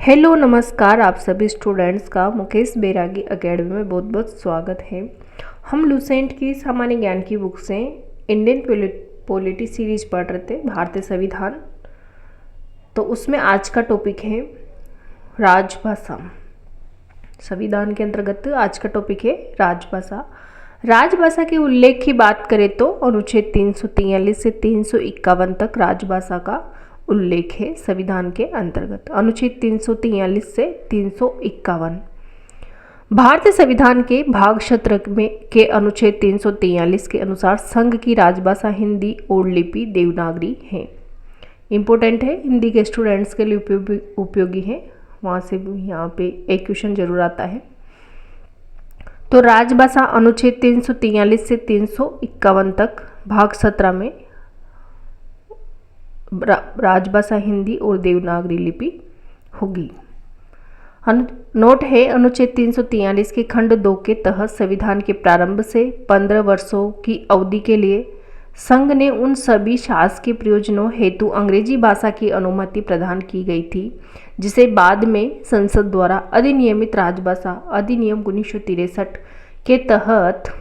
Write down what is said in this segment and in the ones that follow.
Hello नमस्कार। आप सभी स्टूडेंट्स का मुकेश बैरागी एकेडमी में बहुत बहुत स्वागत है। हम लुसेंट की सामान्य ज्ञान की बुक से इंडियन पॉलिटी सीरीज पढ़ रहे थे, भारतीय संविधान। तो उसमें आज का टॉपिक है राजभाषा। संविधान के अंतर्गत आज का टॉपिक है राजभाषा। राजभाषा के उल्लेख की बात करें तो अनुच्छेद 343 से 351 तक राजभाषा का उल्लेख है संविधान के अंतर्गत। अनुच्छेद 343 से 351 भारतीय संविधान के भाग क्षेत्र में के अनुच्छेद 343 के अनुसार संघ की राजभाषा हिंदी और लिपि देवनागरी है। इम्पोर्टेंट है, हिंदी के स्टूडेंट्स के लिए उपयोगी है। वहाँ से यहाँ पे एक क्वेश्चन जरूर आता है। तो राजभाषा अनुच्छेद 343 से 351 तक भाग 17 में राजभाषा हिंदी और देवनागरी लिपि होगी। नोट है, अनुच्छेद 343 के खंड 2 के तहत संविधान के प्रारंभ से 15 वर्षों की अवधि के लिए संघ ने उन सभी शासकीय प्रयोजनों हेतु अंग्रेजी भाषा की अनुमति प्रदान की गई थी जिसे बाद में संसद द्वारा अधिनियमित राजभाषा अधिनियम 1963 के तहत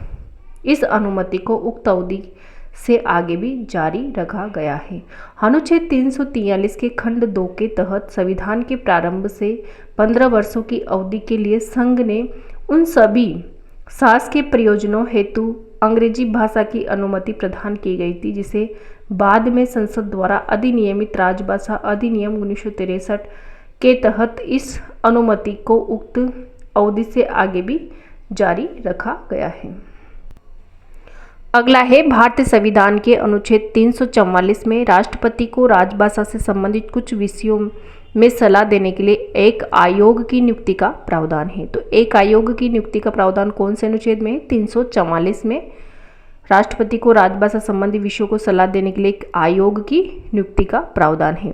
इस अनुमति को उक्त अवधि से आगे भी जारी रखा गया है। अनुच्छेद 343 के खंड 2 के तहत संविधान के प्रारंभ से 15 वर्षों की अवधि के लिए संघ ने उन सभी शासकीय प्रयोजनों हेतु अंग्रेजी भाषा की अनुमति प्रदान की गई थी जिसे बाद में संसद द्वारा अधिनियमित राजभाषा अधिनियम 1963 के तहत इस अनुमति को उक्त अवधि से आगे भी जारी रखा गया है। अगला है, भारतीय संविधान के अनुच्छेद 344 में राष्ट्रपति को राजभाषा से संबंधित कुछ विषयों में सलाह देने के लिए एक आयोग की नियुक्ति का प्रावधान है। तो एक आयोग की नियुक्ति का प्रावधान कौन से अनुच्छेद में है? 344 में राष्ट्रपति को राजभाषा संबंधी विषयों को सलाह देने के लिए एक आयोग की नियुक्ति का प्रावधान है।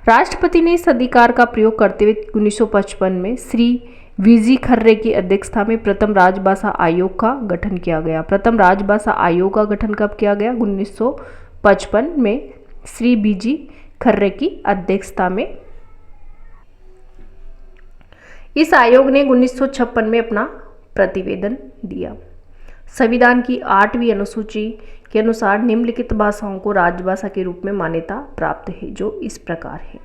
राष्ट्रपति ने इस अधिकार का प्रयोग करते हुए 1955 में श्री वीजी खर्रे की अध्यक्षता में प्रथम राजभाषा आयोग का गठन किया गया। प्रथम राजभाषा आयोग का गठन कब किया गया? 1955 में श्री वीजी खर्रे की अध्यक्षता में। इस आयोग ने 1956 में अपना प्रतिवेदन दिया। संविधान की 8वीं अनुसूची के अनुसार निम्नलिखित भाषाओं को राजभाषा के रूप में मान्यता प्राप्त है, जो इस प्रकार है।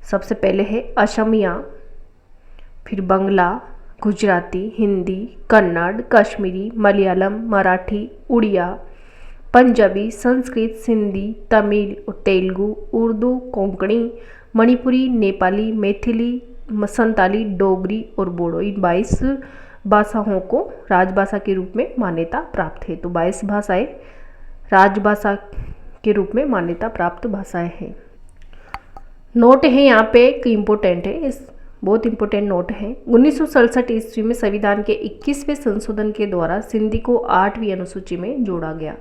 सबसे पहले है असमिया, फिर बंगला, गुजराती, हिंदी, कन्नड़, कश्मीरी, मलयालम, मराठी, उड़िया, पंजाबी, संस्कृत, सिंधी, तमिल और तेलुगु, उर्दू, कोंकणी, मणिपुरी, नेपाली, मैथिली, संताली, डोगरी और बोडो। इन 22 भाषाओं को राजभाषा के रूप में मान्यता प्राप्त है। तो 22 भाषाएं राजभाषा के रूप में मान्यता प्राप्त भाषाएं हैं। नोट है यहाँ पे एक इम्पोर्टेंट है, इस बहुत इंपॉर्टेंट नोट है। 1967 ईस्वी में संविधान के 21वें संशोधन के द्वारा सिंधी को 8वीं अनुसूची में जोड़ा गया।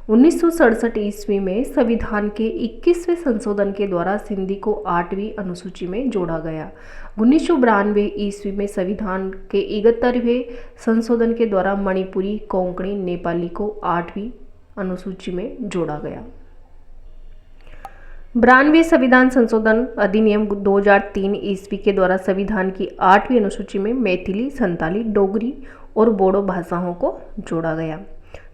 1967 ईस्वी में संविधान के 21वें संशोधन के द्वारा सिंधी को 8वीं अनुसूची में जोड़ा गया। 1992 ईस्वी में संविधान के 71वें संशोधन के द्वारा मणिपुरी, कोंकणी, नेपाली को 8वीं अनुसूची में जोड़ा गया। 92वें संविधान संशोधन अधिनियम 2003 ईस्वी के द्वारा संविधान की 8वीं अनुसूची में मैथिली, संताली, डोगरी और बोडो भाषाओं को जोड़ा गया।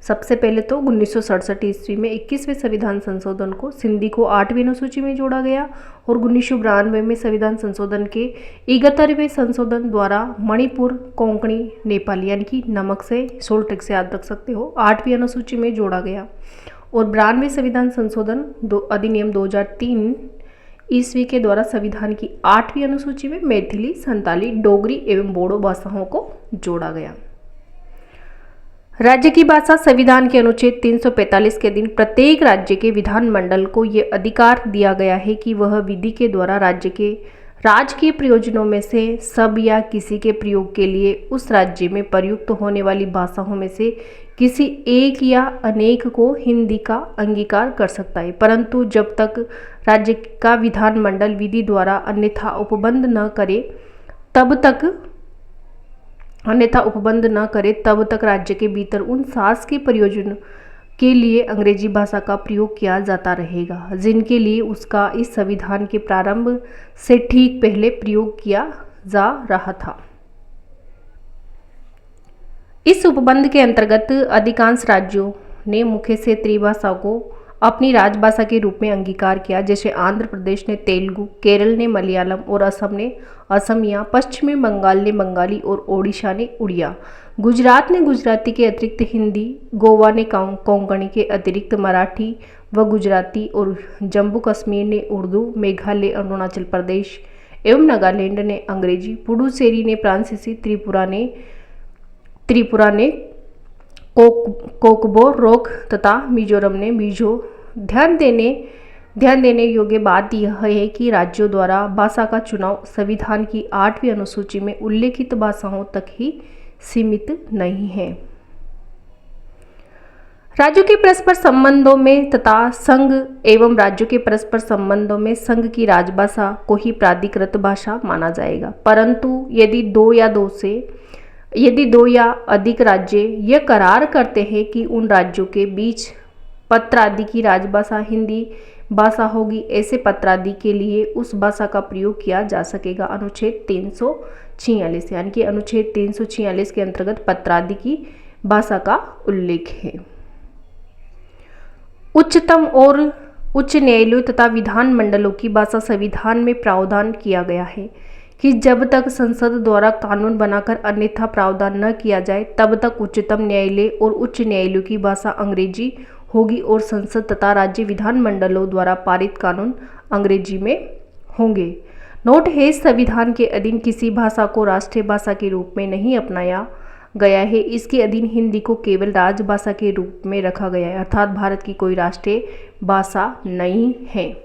सबसे पहले तो 1967 ईस्वी में 21वें संविधान संशोधन को सिंधी को 8वीं अनुसूची में जोड़ा गया और 1992 में संविधान संशोधन के 71वें संशोधन द्वारा मणिपुर, कोंकणी, नेपाली यानी कि नमक से सोल्ट ट्रिक से याद रख सकते हो 8वीं अनुसूची में जोड़ा गया। और 92वें संविधान संशोधन अधिनियम 2003 ईस्वी के द्वारा संविधान की 8वीं अनुसूची में मैथिली, संताली, डोगरी एवं बोडो भाषाओं को जोड़ा गया। राज्य की भाषा संविधान के अनुच्छेद 345 के अधीन प्रत्येक राज्य के विधानमंडल को ये अधिकार दिया गया है कि वह विधि के द्वारा राज्य के राजकीय प्रयोजनों में से सब या किसी के प्रयोग के लिए उस राज्य में प्रयुक्त होने वाली भाषाओं में से किसी एक या अनेक को हिंदी का अंगीकार कर सकता है, परंतु जब तक राज्य का विधानमंडल विधि द्वारा अन्यथा उपबंध न करे तब तक राज्य के भीतर उन शासकीय के लिए अंग्रेजी भाषा का प्रयोग किया जाता रहेगा, जिनके लिए उसका इस संविधान के प्रारंभ से ठीक पहले प्रयोग किया जा रहा था। इस उपबंध के अंतर्गत अधिकांश राज्यों ने मुख्य क्षेत्रीय भाषा को अपनी राजभाषा के रूप में अंगीकार किया, जैसे आंध्र प्रदेश ने तेलुगु, केरल ने मलयालम और असम ने असमिया, पश्चिमी बंगाल ने बंगाली और ओडिशा ने उड़िया। गुजरात ने गुजराती के अतिरिक्त हिंदी, गोवा ने कोंकणी के अतिरिक्त मराठी व गुजराती और जम्मू कश्मीर ने उर्दू, मेघालय, अरुणाचल प्रदेश एवं नागालैंड ने अंग्रेजी, पुडुचेरी ने फ्रांसीसी, त्रिपुरा ने कोकबो रोक तथा मिजोरम ने मिजो। ध्यान देने योग्य बात यह है कि राज्यों द्वारा भाषा का चुनाव संविधान की 8वीं अनुसूची में उल्लेखित भाषाओं तक ही सीमित नहीं है। राज्यों के परस्पर संबंधों में तथा संघ एवं राज्यों के परस्पर संबंधों में संघ की राजभाषा को ही प्राधिकृत भाषा माना जाएगा, परंतु यदि दो या अधिक राज्य यह करार करते हैं कि उन राज्यों के बीच पत्र आदि की राजभाषा हिंदी भाषा होगी, ऐसे पत्र आदि के लिए उस भाषा का प्रयोग किया जा सकेगा। अनुच्छेद 346 यानी कि अनुच्छेद 346 के अंतर्गत पत्र आदि की भाषा का उल्लेख है। उच्चतम और उच्च न्यायालयों तथा विधान मंडलों की भाषा संविधान में प्रावधान किया गया है कि जब तक संसद द्वारा कानून बनाकर अन्यथा प्रावधान न किया जाए, तब तक उच्चतम न्यायालय और उच्च न्यायालयों की भाषा अंग्रेजी होगी और संसद तथा राज्य विधान मंडलों द्वारा पारित कानून अंग्रेजी में होंगे। नोट है, संविधान के अधीन किसी भाषा को राष्ट्रीय भाषा के रूप में नहीं अपनाया गया है। इसके अधीन हिंदी को केवल राजभाषा के रूप में रखा गया है, अर्थात भारत की कोई राष्ट्रीय भाषा नहीं है।